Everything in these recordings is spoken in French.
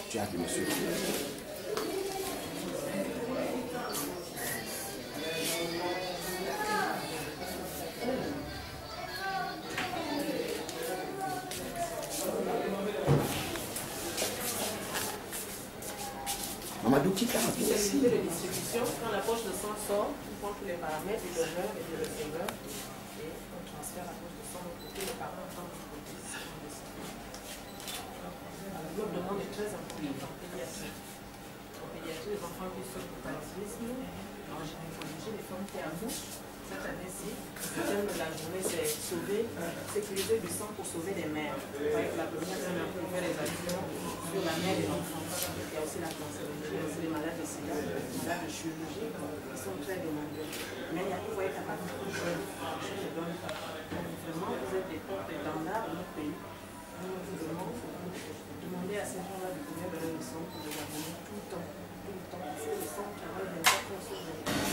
Tu as de monsieur. Mamadou, qui t'a rappelé ici? De distribution, quand la poche de sang sort, on prend tous les paramètres du donneur et du receveur et on transfère la poche de sang de côté, les parents entendent de côté. Notre demande est très importante en pédiatrie. En pédiatrie, les enfants qui souffrent de paludisme, en gynécologie, les femmes qui accouchent. Cette année-ci, le thème de la journée, c'est sauver, sécuriser du sang pour sauver les mères. La première semaine, on fait les actions sur la mère et l'enfant. Il y a aussi la cancérologie, il y a aussi les malades de sida, les malades de chirurgie, qui sont très demandés. Mais il y a tout, vous voyez, qu'à partir de jeune, je ne donne pas. Vraiment, vous êtes des porte-étendards de notre pays. Nous vous demandez à ces gens-là de combien de leur le sang pour les amener tout le temps. Tout le temps. C'est le sang qui travaille 24 heures sur 24.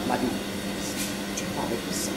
Madou, tu parles avec le sang.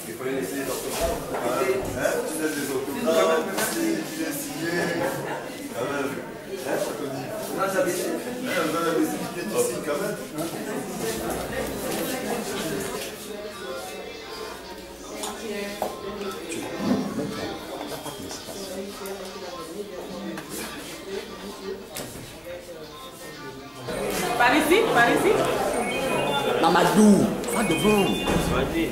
Il faut laisser les orthographes. Tu laisses les orthographes, tu laisses signer. Quand même. Anthony. On a la visibilité d'ici quand même. Par ici, par ici. Mamadou, va devant. Vas-y.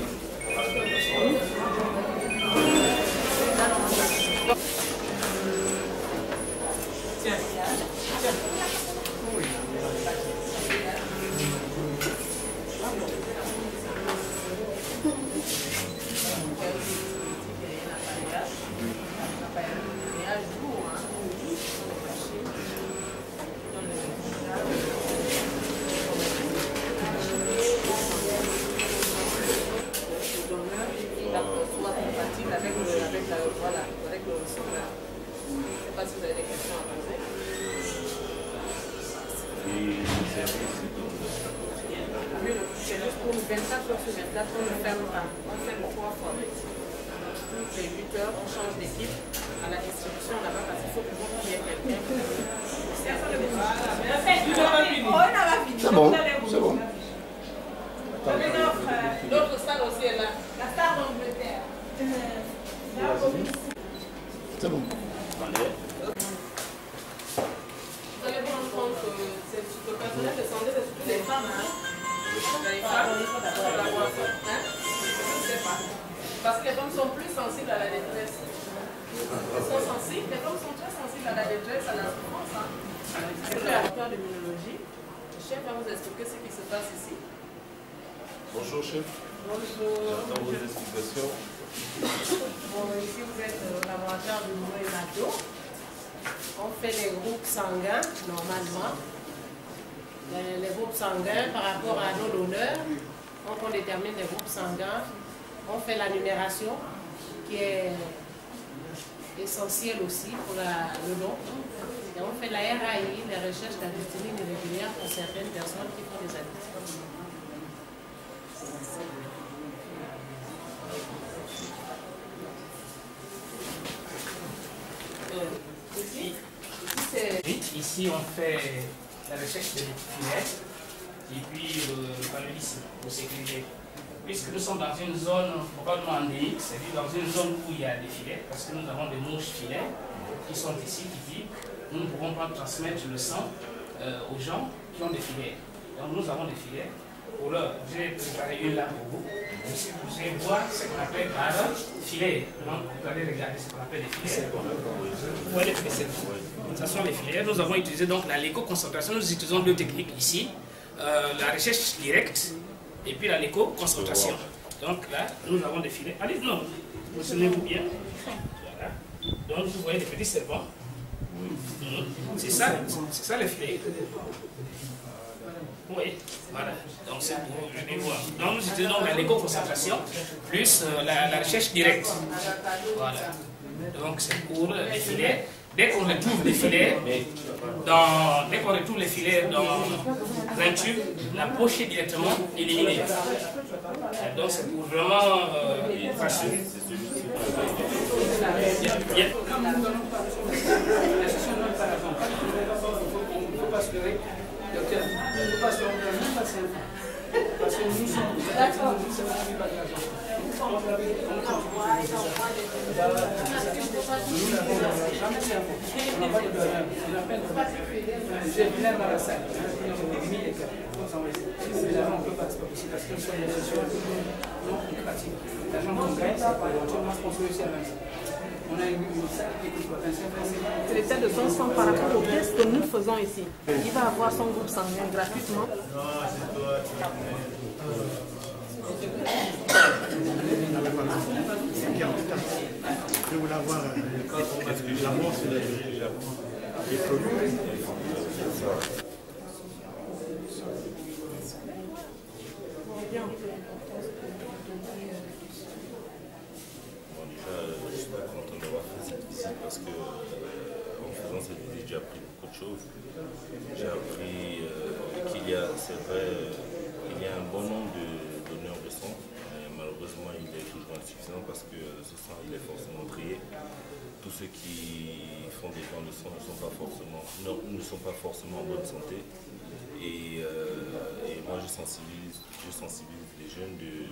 Tiens, tiens. C'est juste pour 24 heures sur 24, on ne ferme pas. On fait le 3 fois. Toutes les 8 heures, on change d'équipe à la distribution là-bas parce qu'il faut que qu'il y ait quelqu'un. C'est bon, c'est bon. L'autre star aussi est là. La star d'Angleterre. C'est bon. Vous allez vous rendre compte que le personnel de santé, c'est surtout les femmes. Les femmes, il faut d'abord la voir. Je ne sais pas. Parce que les femmes sont plus sensibles à la détresse. Elles sont sensibles, les femmes sont très sensibles à la détresse, à la souffrance. C'est le laboratoire d'immunologie. Le chef va vous expliquer ce qui se passe ici. Bonjour chef. Bonjour. J'attends vos explications. Bon, ici vous êtes au laboratoire de l'immunologie. on fait les groupes sanguins normalement. Les groupes sanguins par rapport à nos donneurs. Donc on détermine les groupes sanguins. On fait la numération qui est essentielle aussi pour le don. Et on fait la RAI, les recherches d'albutémie irrégulière pour certaines personnes qui font des addictions. Ici, on fait la recherche des filets et puis le paludisme pour sécuriser. Puisque nous sommes dans une zone probablement endémique, c'est-à-dire dans une zone où il y a des filets, parce que nous avons des mouches filets qui sont ici, qui vivent. Nous ne pouvons pas transmettre le sang aux gens qui ont des filets. Donc nous avons des filets. Pour l'heure, j'ai préparé une là pour vous. Vous allez voir ce qu'on appelle par filet. Donc vous allez regarder ce qu'on appelle les filets. Vous voyez les filets, ce sont les filets. Nous avons utilisé donc la léco-concentration. Nous utilisons deux techniques ici. La recherche directe et puis la léco-concentration. Donc là, nous avons des filets. Allez, non, mentionnez-vous bien. Voilà. Donc vous voyez les petits serpents. C'est ça le filet. Oui, voilà. Donc c'est pour venir voir. Donc nous utilisons la léco-concentration plus la recherche directe. Voilà. Donc c'est pour les filets. Dès qu'on retrouve les filets dans un tube, la poche est directement éliminée. Donc c'est pour vraiment rassurer. Parce que nous sommes d'accord. Je viens dans la salle. On peut pas, c'est pas possible parce que ce sont des gestions non lucratives. L'argent qu'on gagne, c'est pas éventuellement sponsorisé à même. On a une salle qui coûte quoi, 25 francs. C'est l'état de son sang par rapport au test que nous faisons ici. Il va avoir son groupe sanguin gratuitement. Je voulais avoir l'amorce des produits. Je suis très content d'avoir fait cette visite parce que en faisant cette visite, j'ai appris beaucoup de choses. J'ai appris qu'il y a, c'est vrai, il y a un bon nombre de donneurs de sang. Malheureusement, il est toujours insuffisant parce que ce sang il est forcément trié. Tous ceux qui font des dons de sang ne sont pas forcément en bonne santé. Et moi, je sensibilise les jeunes de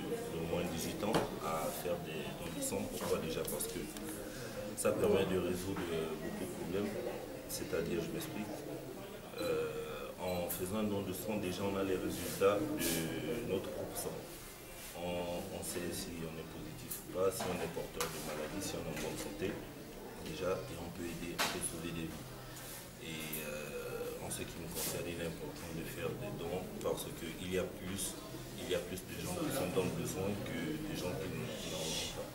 moins de 18 ans à faire des dons de sang. Pourquoi déjà? Parce que ça permet de résoudre beaucoup de problèmes. C'est-à-dire, je m'explique, en faisant un don de sang, déjà on a les résultats de notre groupe sang. On sait si on est positif ou pas, si on est porteur de maladie, si on est en bonne santé. Déjà, et on peut aider, on peut sauver des vies. Et en ce qui me concerne, il est important de faire des dons parce qu'il y a plus de gens qui sont dans le besoin que des gens qui n'en ont pas.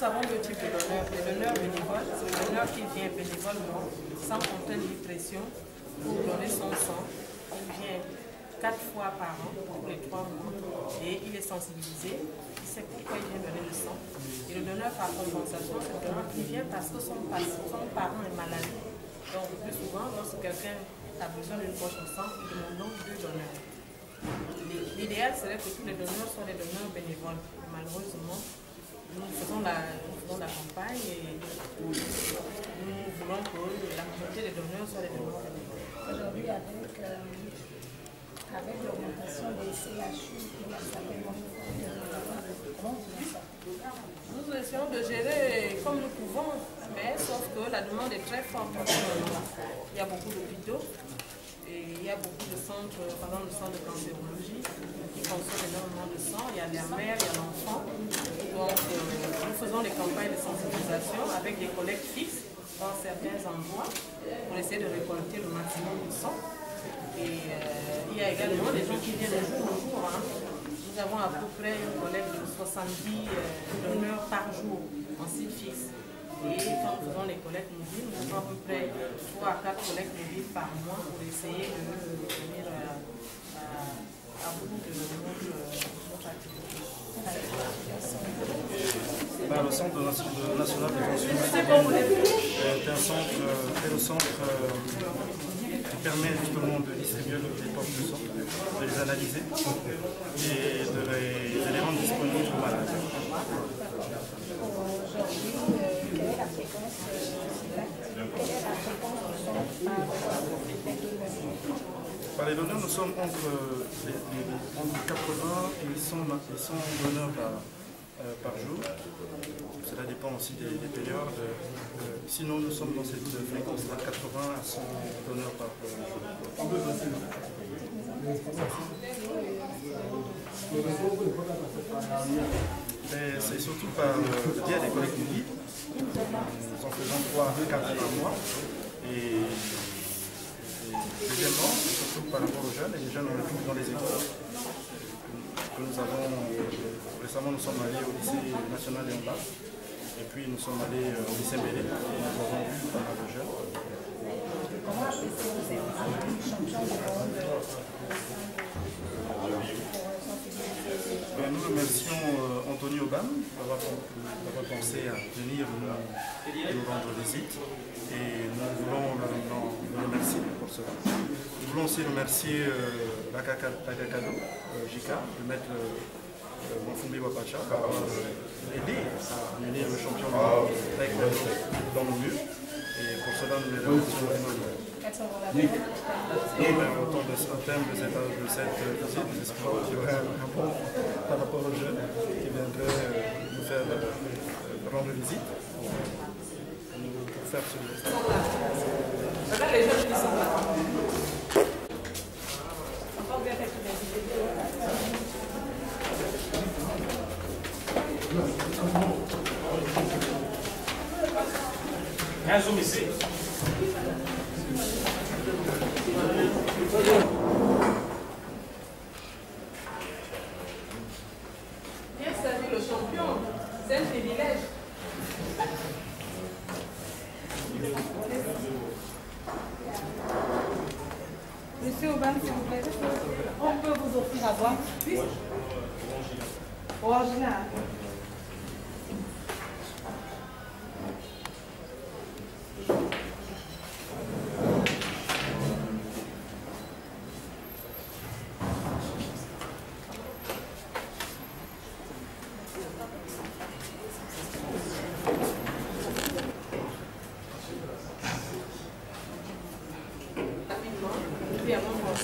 Nous avons deux types de donneurs. Les donneurs bénévoles, c'est le donneur qui vient bénévolement, sans aucune pression, pour donner son sang. Il vient 4 fois par an, pour les 3 mois, et il est sensibilisé, il sait pourquoi il vient donner le sang. Et le donneur par compensation, c'est le donneur qui vient parce que son parent est malade. Donc, le plus souvent, lorsque quelqu'un a besoin d'une poche de sang, nous demandons 2 donneurs. L'idéal serait que tous les donneurs soient des donneurs bénévoles. malheureusement, nous faisons la campagne et nous voulons que la majorité des donneurs soient des donneurs bénévoles. Aujourd'hui, avec l'augmentation des CHU, comment vous faites ça? Nous essayons de gérer comme nous pouvons, mais sauf que la demande est très forte. Il y a beaucoup d'hôpitaux et il y a beaucoup de centres, par exemple le centre de cancérologie qui consomme énormément de sang. Il y a la mère, il y a l'enfant. Donc nous faisons des campagnes de sensibilisation avec des collectes fixes dans certains endroits pour essayer de récolter le maximum de sang. Et il y a également des gens qui viennent de jour en jour. Nous avons à peu près une collecte de 70 donneurs par jour en site fixe. Et quand nous faisons les collectes mobiles, nous faisons à peu près 3 à 4 collectes mobiles par mois pour essayer de venir à bout de notre activité. Le Centre national de transfusion est un centre qui permet justement de distribuer les poches de sang, de les analyser et de les rendre disponibles aux malades. Aujourd'hui, quelle est la fréquence Les donneurs, nous sommes entre 80 et 100 donneurs par jour. Cela dépend aussi des périodes. Sinon, nous sommes dans cette fréquence-là, 80 à 100 donneurs par jour. C'est surtout par le biais des collectes mobiles. Nous en faisons 3 à 4 par mois. Et deuxièmement, c'est surtout par rapport aux jeunes, et les jeunes on les trouve dans les écoles. Récemment, nous sommes allés au lycée national et en bas. Et puis nous sommes allés au lycée Mbélé. Nous avons vu pas mal de jeunes. Comment appréciez-vous ces champions du monde? Nous remercions Anthony Obam d'avoir pensé à venir nous rendre visite et nous voulons le remercier pour cela. Nous voulons aussi remercier l'Agakado, JICA, le maître Mofumbi Wapacha, d'avoir aidé à mener le champion dans nos murs. Et pour cela, nous les remercions énormément. Au terme de cette visite, nous espérons qu'il y aura un bon par rapport aux jeunes qui viendraient nous faire rendre visite pour faire ce geste. Regarde les jeunes qui sont là. Bien servi le champion, c'est un privilège. Monsieur Obama, s'il vous plaît, on peut vous offrir à boire? Oui. Original.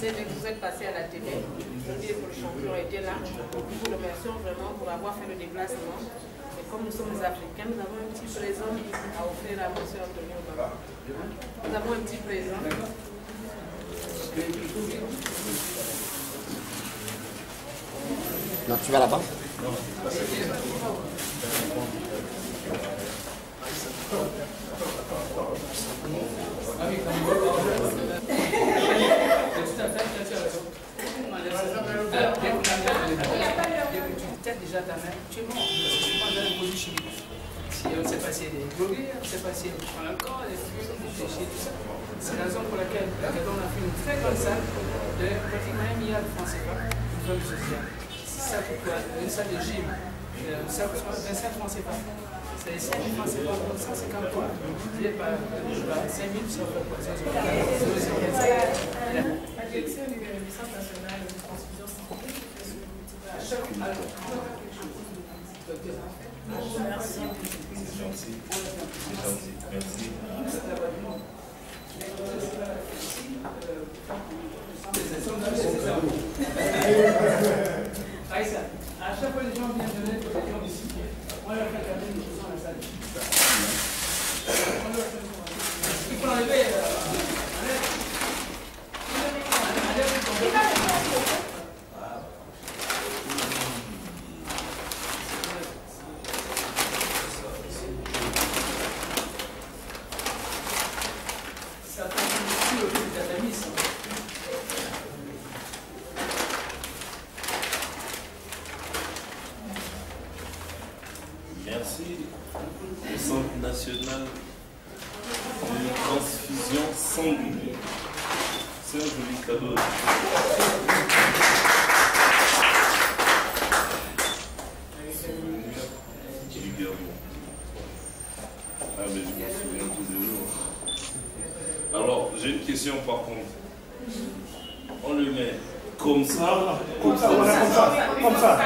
Dès que vous êtes passé à la télé, dès que le champion était là, nous vous remercions vraiment pour avoir fait le déplacement. Et comme nous sommes les Africains, nous avons un petit présent à offrir à M. Anthony Obama. Nous avons un petit présent. Non, tu vas là-bas? Déjà ta main, tu es mort. Tu prends dans les produits chimiques. Si on ne sait pas si elle est droguée, on ne sait pas si elle prend encore, elle fume, des déchets, tout ça. C'est la raison pour laquelle on a fait une très grande salle de pratiquement 1 milliard de francs CFA, une zone sociale. C'est ça pourquoi une salle de gym, ça coûte 25 francs CFA. C'est 5 000 francs CFA pour 150 toits. Divisé par 5 000, ça fait quoi? Direction du Centre national de transfusion santé. C'est gentil. C'est gentil. Merci. À chaque fois que les gens viennent donner des gens d'ici, on leur fait garder des choses dans la salle. Il faut enlever. Ça fait ici au lieu de la mise. Merci au Centre national de transfusion sanguine. C'est un joli cadeau. Du Gabon. Ah, mais je me souviens tous les jours. Alors, j'ai une question par contre. On le met comme ça. Comme ça, voilà, comme ça. Comme ça.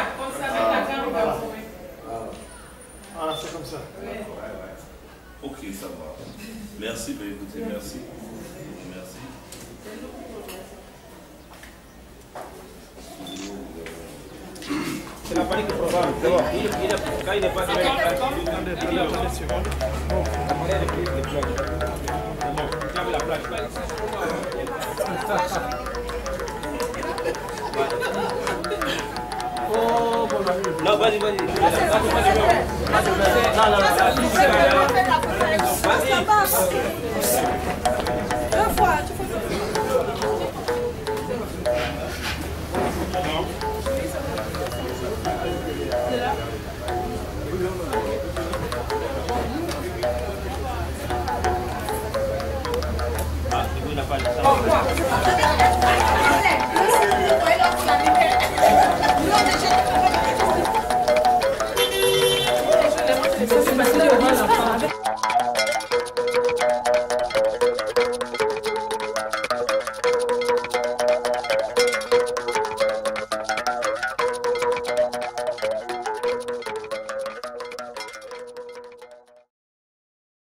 Voilà, c'est comme ça. Ok, ça va. Merci, ben écoutez, merci. Merci. C'est la panique probable. Quand il n'est pas Attendez une seconde. la plaque. Oh, bon, Non, vas-y. Non. Vas-y.